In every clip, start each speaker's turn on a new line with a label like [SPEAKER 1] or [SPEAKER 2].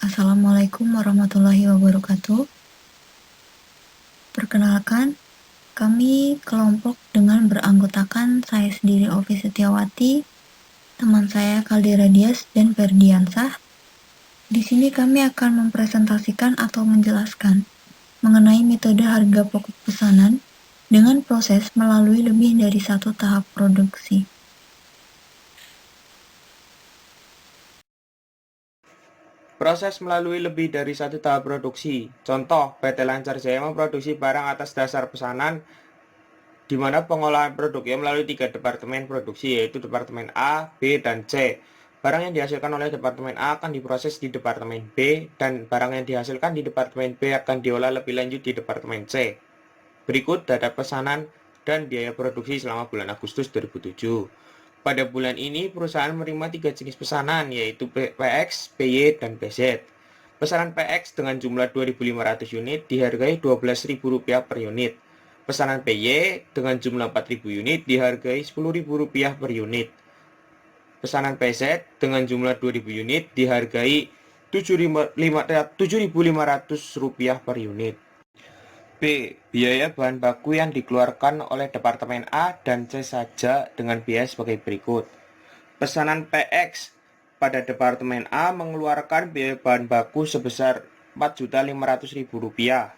[SPEAKER 1] Assalamualaikum warahmatullahi wabarakatuh. Perkenalkan, kami kelompok dengan beranggotakan saya sendiri Ovi Setiawati, teman saya Kaldera Dias dan Ferdiansah. Di sini kami akan mempresentasikan atau menjelaskan mengenai metode harga pokok pesanan dengan proses melalui lebih dari satu tahap produksi.
[SPEAKER 2] Proses melalui lebih dari satu tahap produksi. Contoh, PT Lancar Jaya memproduksi barang atas dasar pesanan di mana pengolahan produknya melalui 3 departemen produksi, yaitu Departemen A, B, dan C. Barang yang dihasilkan oleh Departemen A akan diproses di Departemen B, dan barang yang dihasilkan di Departemen B akan diolah lebih lanjut di Departemen C. Berikut data pesanan dan biaya produksi selama bulan Agustus 2007. Pada bulan ini, perusahaan menerima 3 jenis pesanan, yaitu PX, PY, dan PZ. Pesanan PX dengan jumlah 2.500 unit dihargai Rp12.000 per unit. Pesanan PY dengan jumlah 4.000 unit dihargai Rp10.000 per unit. Pesanan PZ dengan jumlah 2.000 unit dihargai Rp7.500 per unit. B. Biaya bahan baku yang dikeluarkan oleh Departemen A dan C saja dengan biaya sebagai berikut. Pesanan PX pada Departemen A mengeluarkan biaya bahan baku sebesar Rp4.500.000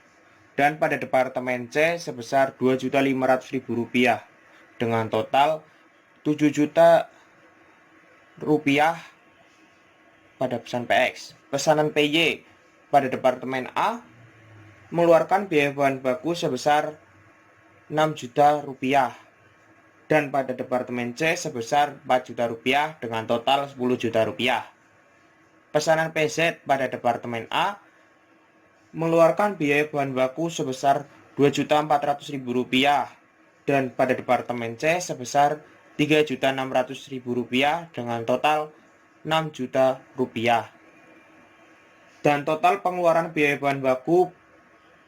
[SPEAKER 2] dan pada Departemen C sebesar Rp2.500.000 dengan total Rp7 juta pada pesanan PX. Pesanan PY pada Departemen A mengeluarkan biaya bahan baku sebesar Rp6 juta dan pada Departemen C sebesar Rp4 juta dengan total Rp10 juta. Pesanan PZ pada Departemen A mengeluarkan biaya bahan baku sebesar Rp2.400.000 dan pada Departemen C sebesar Rp3.600.000 dengan total Rp6 juta. Dan total pengeluaran biaya bahan baku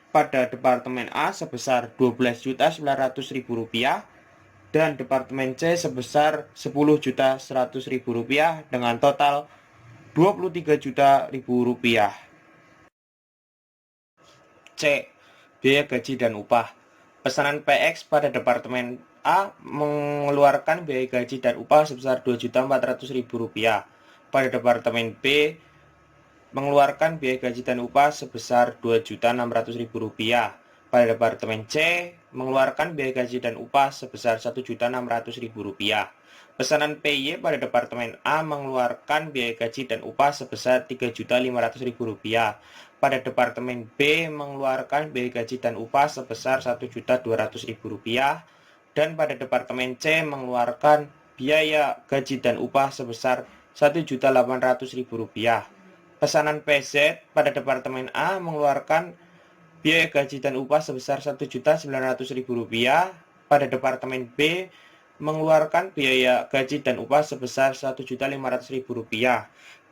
[SPEAKER 2] pada Departemen A sebesar Rp12.900.000 dan Departemen C sebesar Rp10.100.000 dengan total Rp23 juta. C. Biaya gaji dan upah. Pesanan PX pada Departemen A mengeluarkan biaya gaji dan upah sebesar Rp2.400.000. Pada Departemen B mengeluarkan biaya gaji dan upah sebesar Rp2.600.000. Pada Departemen C mengeluarkan biaya gaji dan upah sebesar Rp1.600.000. Pesanan PY pada Departemen A mengeluarkan biaya gaji dan upah sebesar Rp3.500.000. Pada Departemen B mengeluarkan biaya gaji dan upah sebesar Rp1.200.000 dan pada Departemen C mengeluarkan biaya gaji dan upah sebesar Rp1.800.000. Pesanan PZ pada Departemen A mengeluarkan biaya gaji dan upah sebesar Rp1.900.000. Pada Departemen B mengeluarkan biaya gaji dan upah sebesar Rp1.500.000.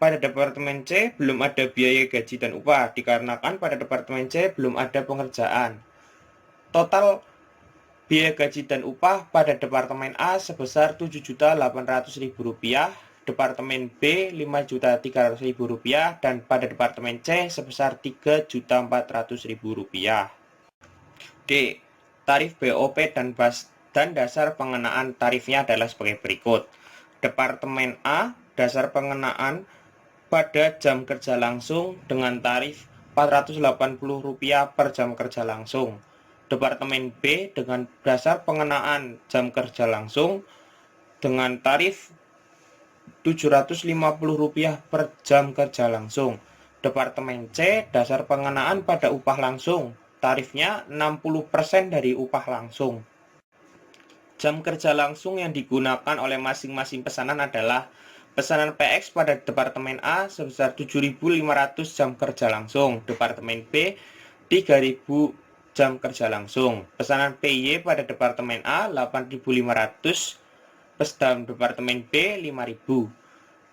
[SPEAKER 2] Pada Departemen C belum ada biaya gaji dan upah dikarenakan pada Departemen C belum ada pengerjaan. Total biaya gaji dan upah pada Departemen A sebesar Rp7.800.000, Departemen B Rp5.300.000 dan pada Departemen C sebesar Rp3.400.000. D. Tarif BOP dan dasar pengenaan tarifnya adalah sebagai berikut. Departemen A, dasar pengenaan pada jam kerja langsung dengan tarif Rp480 per jam kerja langsung. Departemen B dengan dasar pengenaan jam kerja langsung dengan tarif Rp750 per jam kerja langsung. Departemen C dasar pengenaan pada upah langsung, tarifnya 60% dari upah langsung. Jam kerja langsung yang digunakan oleh masing-masing pesanan adalah pesanan PX pada Departemen A sebesar 7.500 jam kerja langsung, Departemen B 3.000 jam kerja langsung. Pesanan PY pada Departemen A 8.500, pesanan Departemen B 5.000.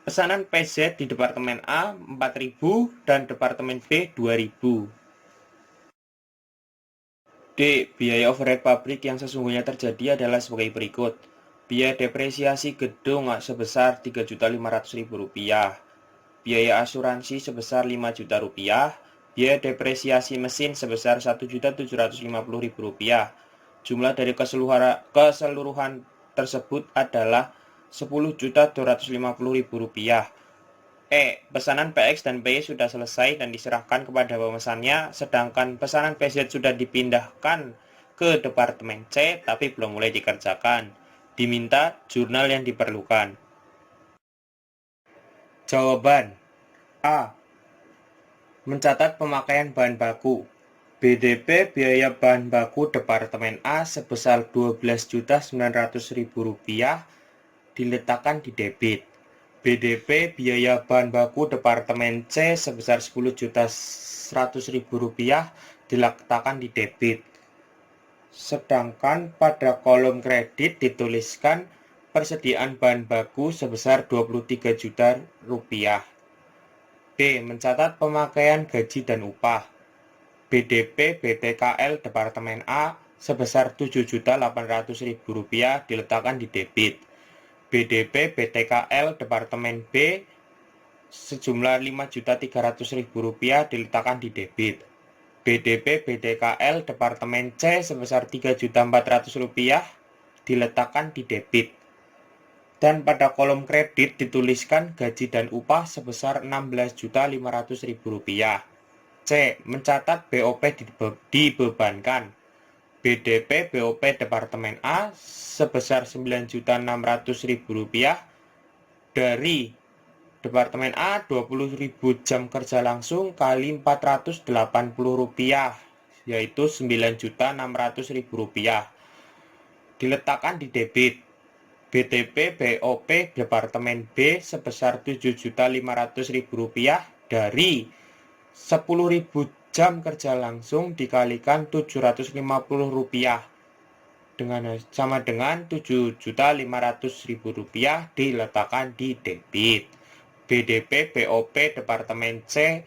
[SPEAKER 2] Pesanan PZ di Departemen A 4.000 dan Departemen B 2.000. D. Biaya overhead pabrik yang sesungguhnya terjadi adalah sebagai berikut. Biaya depresiasi gedung sebesar Rp3.500.000. biaya asuransi sebesar Rp5.000.000, biaya depresiasi mesin sebesar Rp1.750.000. Jumlah dari keseluruhan tersebut adalah Rp10.250.000. Pesanan PX dan PY sudah selesai dan diserahkan kepada pemesannya, sedangkan pesanan PZ sudah dipindahkan ke Departemen C tapi belum mulai dikerjakan. Diminta jurnal yang diperlukan. Jawaban A. Mencatat pemakaian bahan baku. BDP biaya bahan baku Departemen A sebesar Rp12.900.000 diletakkan di debit. BDP biaya bahan baku Departemen C sebesar Rp10.100.000 diletakkan di debit. Sedangkan pada kolom kredit dituliskan persediaan bahan baku sebesar Rp23 juta. B. Mencatat pemakaian gaji dan upah. BDP BTKL Departemen A sebesar Rp7.800.000 diletakkan di debit. BDP BTKL Departemen B sejumlah Rp5.300.000 diletakkan di debit. BDP BTKL Departemen C sebesar Rp3.400.000 diletakkan di debit. Dan pada kolom kredit dituliskan gaji dan upah sebesar Rp16.500.000. C. Mencatat BOP dibebankan. BDP BOP Departemen A sebesar Rp9.600.000 dari Departemen A 20.000 jam kerja langsung kali Rp480, yaitu Rp9.600.000. Diletakkan di debit. BTP BOP Departemen B sebesar Rp7.500.000 dari 10.000 jam kerja langsung dikalikan Rp750 sama dengan Rp7.500.000 diletakkan di debit. BDP BOP Departemen C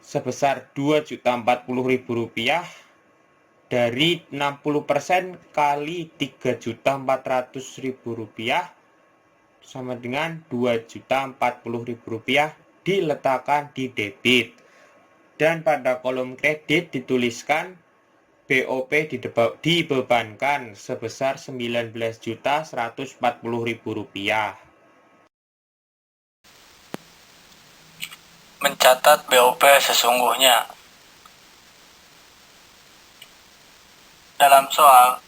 [SPEAKER 2] sebesar Rp2.040.000 dari 60% kali Rp3.400.000 sama dengan Rp2.040.000 diletakkan di debit. Dan pada kolom kredit dituliskan BOP dibebankan sebesar Rp19.140.000.
[SPEAKER 3] Mencatat BOP sesungguhnya. Dalam soal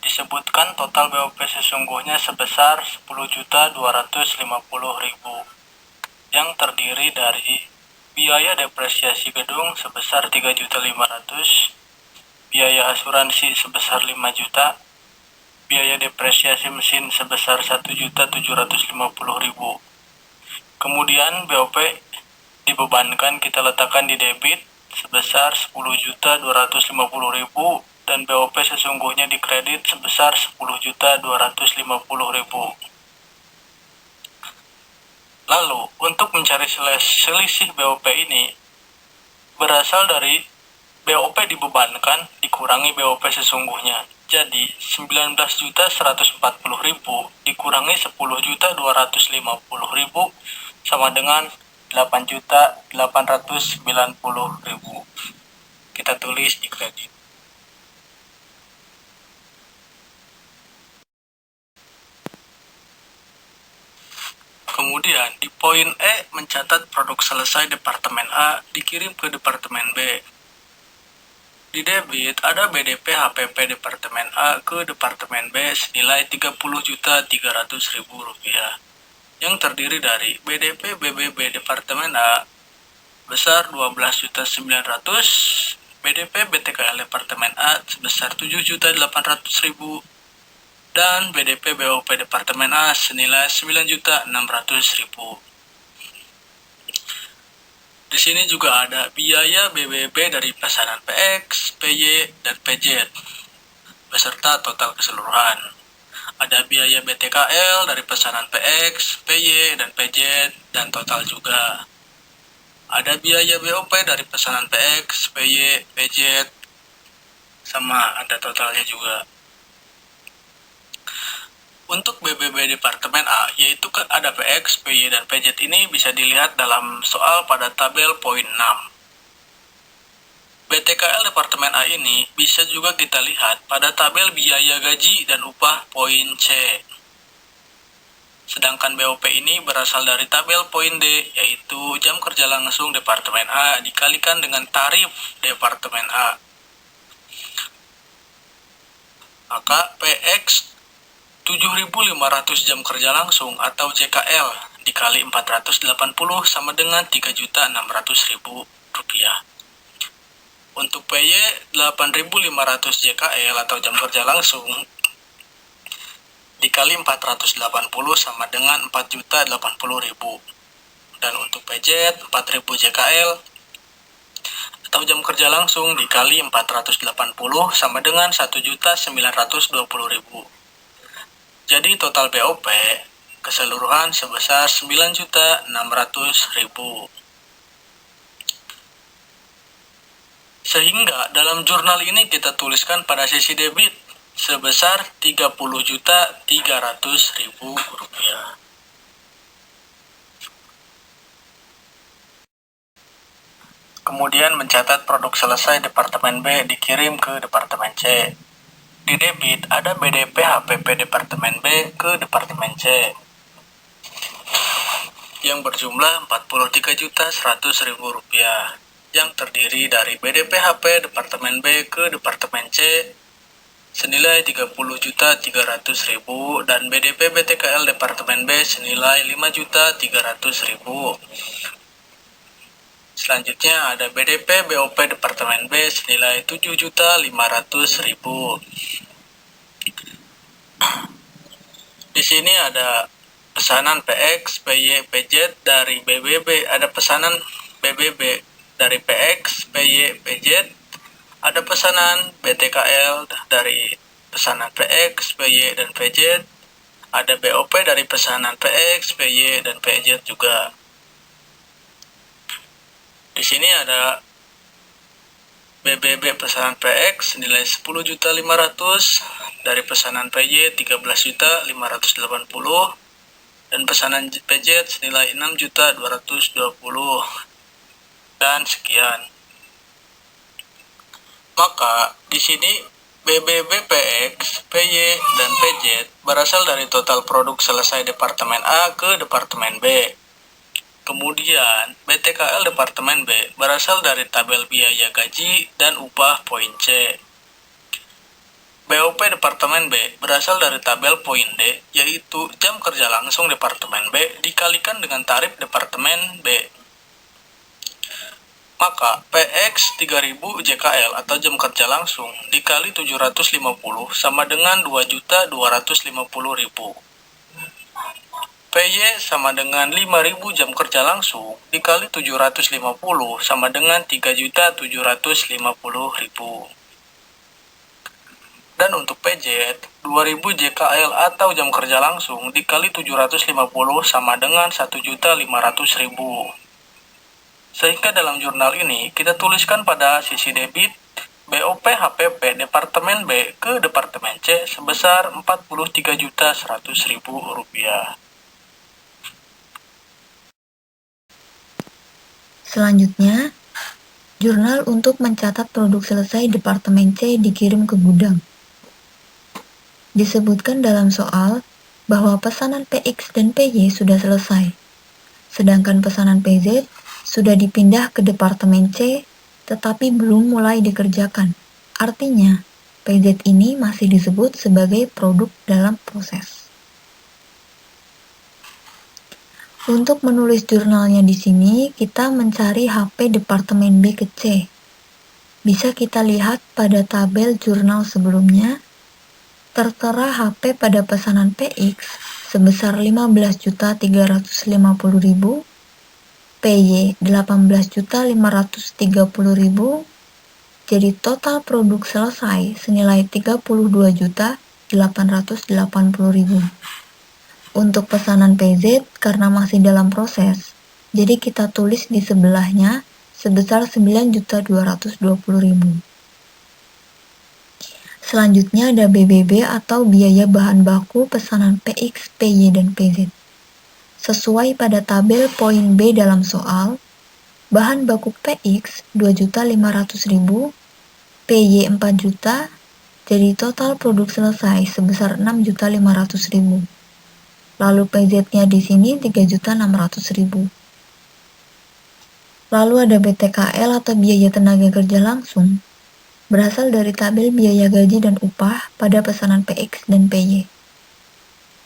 [SPEAKER 3] disebutkan total BOP sesungguhnya sebesar Rp10.250.000 yang terdiri dari biaya depresiasi gedung sebesar Rp3.500.000, biaya asuransi sebesar Rp5 juta, biaya depresiasi mesin sebesar Rp1.750.000. Kemudian BOP dibebankan kita letakkan di debit sebesar Rp10.250.000 dan BOP sesungguhnya di kredit sebesar Rp10.250.000. Lalu, untuk mencari selisih BOP ini berasal dari BOP dibebankan dikurangi BOP sesungguhnya. Jadi, Rp19.140.000 dikurangi Rp10.250.000 sama dengan Rp8.890.000. Kita tulis di kredit. Kemudian di poin E mencatat produk selesai Departemen A dikirim ke Departemen B. Di debit ada BDP HPP Departemen A ke Departemen B senilai Rp30.300.000 yang terdiri dari BDP BBB Departemen A besar Rp12.900.000, BDP BTKL Departemen A sebesar Rp7.800.000, dan BDP BOP Departemen A senilai Rp9.600.000. Di sini juga ada biaya BBB dari pesanan PX, PY, dan PZ beserta total keseluruhan. Ada biaya BTKL dari pesanan PX, PY, dan PZ dan total juga. Ada biaya BOP dari pesanan PX, PY, PZ sama ada totalnya juga. Untuk BBB Departemen A, yaitu ada PX, PY, dan PZ ini bisa dilihat dalam soal pada tabel poin 6. BTKL Departemen A ini bisa juga kita lihat pada tabel biaya gaji dan upah poin C. Sedangkan BOP ini berasal dari tabel poin D, yaitu jam kerja langsung Departemen A dikalikan dengan tarif Departemen A. Maka PX 7.500 jam kerja langsung atau JKL dikali 480 sama dengan 3.600.000 rupiah. Untuk PY 8.500 JKL atau jam kerja langsung dikali 480 sama dengan 4.080.000. Dan untuk PJ 4.000 JKL atau jam kerja langsung dikali 480 sama dengan 1.920.000. Jadi total BOP keseluruhan sebesar 9.600.000. Sehingga dalam jurnal ini kita tuliskan pada sisi debit sebesar 30.300.000 rupiah. Kemudian mencatat produk selesai Departemen B dikirim ke Departemen C. Di debit ada BDP HPP Departemen B ke Departemen C yang berjumlah 43.100.000 rupiah, yang terdiri dari BDP HP Departemen B ke Departemen C senilai 30.300.000 dan BDP BTKL Departemen B senilai 5.300.000. Selanjutnya ada BDP BOP Departemen B senilai 7.500.000. Di sini ada pesanan PX, PY, PZ dari BBB, ada pesanan BBB dari PX, PY, PZ, ada pesanan BTKL dari pesanan PX, PY, dan PZ, ada BOP dari pesanan PX, PY, dan PZ juga. Di sini ada BBB pesanan PX senilai 10.500.000 dari pesanan PY 13.580 dan pesanan PZ senilai 6.220 dan sekian. Maka di sini BBB PX, PY, dan PZ berasal dari total produk selesai Departemen A ke Departemen B. Kemudian, BTKL Departemen B berasal dari tabel biaya gaji dan upah poin C. BOP Departemen B berasal dari tabel poin D, yaitu jam kerja langsung Departemen B dikalikan dengan tarif Departemen B. Maka, PX 3.000 JKL atau jam kerja langsung dikali 750 sama dengan 2.250.000. PY sama dengan 5.000 jam kerja langsung dikali 750 sama dengan 3.750.000. Dan untuk PZ, 2.000 JKL atau jam kerja langsung dikali 750 sama dengan 1.500.000. Sehingga dalam jurnal ini kita tuliskan pada sisi debit BOP HPP Departemen B ke Departemen C sebesar 43.100.000 rupiah.
[SPEAKER 1] Selanjutnya, jurnal untuk mencatat produk selesai Departemen C dikirim ke gudang. Disebutkan dalam soal bahwa pesanan PX dan PY sudah selesai, sedangkan pesanan PZ sudah dipindah ke Departemen C tetapi belum mulai dikerjakan. Artinya, PZ ini masih disebut sebagai produk dalam proses. Untuk menulis jurnalnya di sini, kita mencari HP Departemen B ke C. Bisa kita lihat pada tabel jurnal sebelumnya, tertera HP pada pesanan PX sebesar 15.350.000, PY 18.530.000, jadi total produk selesai senilai 32.880.000. Untuk pesanan PZ karena masih dalam proses, jadi kita tulis di sebelahnya sebesar 9.220.000. Selanjutnya ada BBB atau biaya bahan baku pesanan PX, PY, dan PZ. Sesuai pada tabel poin B dalam soal, bahan baku PX 2.500.000, PY 4 juta, jadi total produk selesai sebesar 6.500.000. Lalu PZ-nya di sini 3.600.000. Lalu ada BTKL atau biaya tenaga kerja langsung, berasal dari tabel biaya gaji dan upah pada pesanan PX dan PY.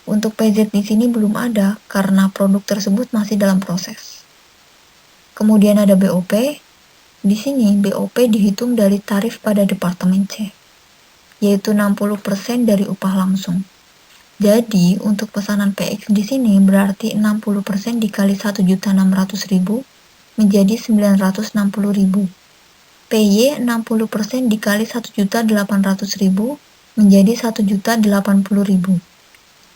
[SPEAKER 1] Untuk PZ di sini belum ada karena produk tersebut masih dalam proses. Kemudian ada BOP. Di sini BOP dihitung dari tarif pada Departemen C, yaitu 60% dari upah langsung. Jadi, untuk pesanan PX di sini berarti 60% dikali 1.600.000 menjadi 960.000. PY 60% dikali 1.800.000 menjadi 1.080.000.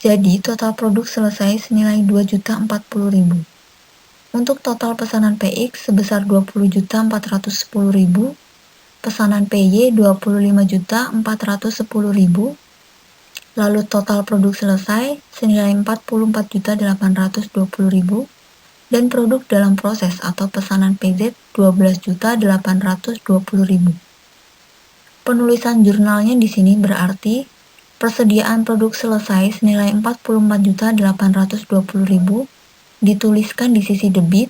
[SPEAKER 1] Jadi, total produk selesai senilai 2.040.000. Untuk total pesanan PX sebesar 20.410.000, pesanan PY 25.410.000, lalu total produk selesai senilai 44.820.000, dan produk dalam proses atau pesanan PZ 12.820.000. Penulisan jurnalnya di sini berarti persediaan produk selesai senilai 44.820.000 dituliskan di sisi debit,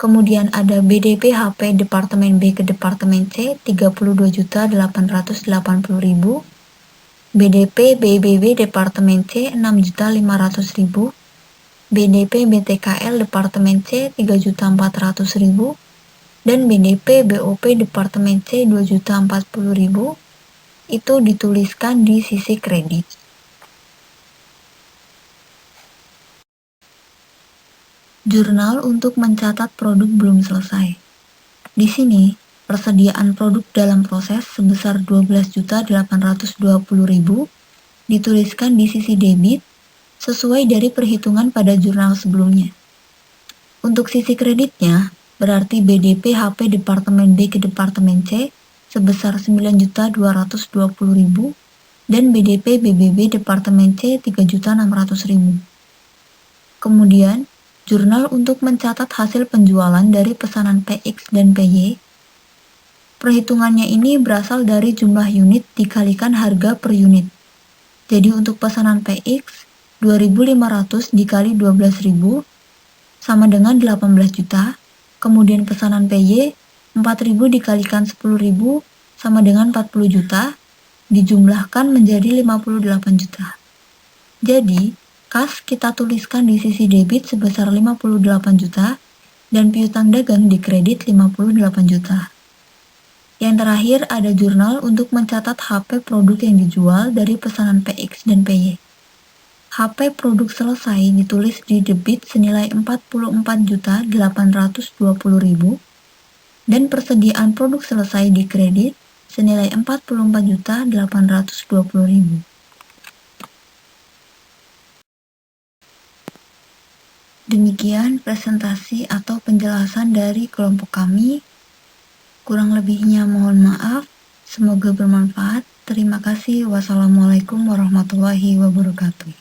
[SPEAKER 1] kemudian ada BDP HP Departemen B ke Departemen C 32.880.000, BDP BBB Departemen C 6.500.000, BDP BTKL Departemen C 3.400.000, dan BDP BOP Departemen C 2.040.000 itu dituliskan di sisi kredit. Jurnal untuk mencatat produk belum selesai. Di sini, persediaan produk dalam proses sebesar 12.820.000 dituliskan di sisi debit sesuai dari perhitungan pada jurnal sebelumnya. Untuk sisi kreditnya, berarti BDP HP Departemen B ke Departemen C sebesar 9.220.000 dan BDP BBB Departemen C 3.600.000. Kemudian, jurnal untuk mencatat hasil penjualan dari pesanan PX dan PY. Perhitungannya ini berasal dari jumlah unit dikalikan harga per unit. Jadi untuk pesanan PX, 2.500 dikali 12.000 sama dengan 18 juta. Kemudian pesanan PY, 4.000 dikalikan 10.000 sama dengan 40 juta, dijumlahkan menjadi 58 juta. Jadi, kas kita tuliskan di sisi debit sebesar 58 juta dan piutang dagang dikredit 58 juta. Yang terakhir ada jurnal untuk mencatat HP produk yang dijual dari pesanan PX dan PY. HP produk selesai ditulis di debit senilai 44.820.000 dan persediaan produk selesai di kredit senilai 44.820.000. Demikian presentasi atau penjelasan dari kelompok kami. Kurang lebihnya mohon maaf. Semoga bermanfaat. Terima kasih. Wassalamualaikum warahmatullahi wabarakatuh.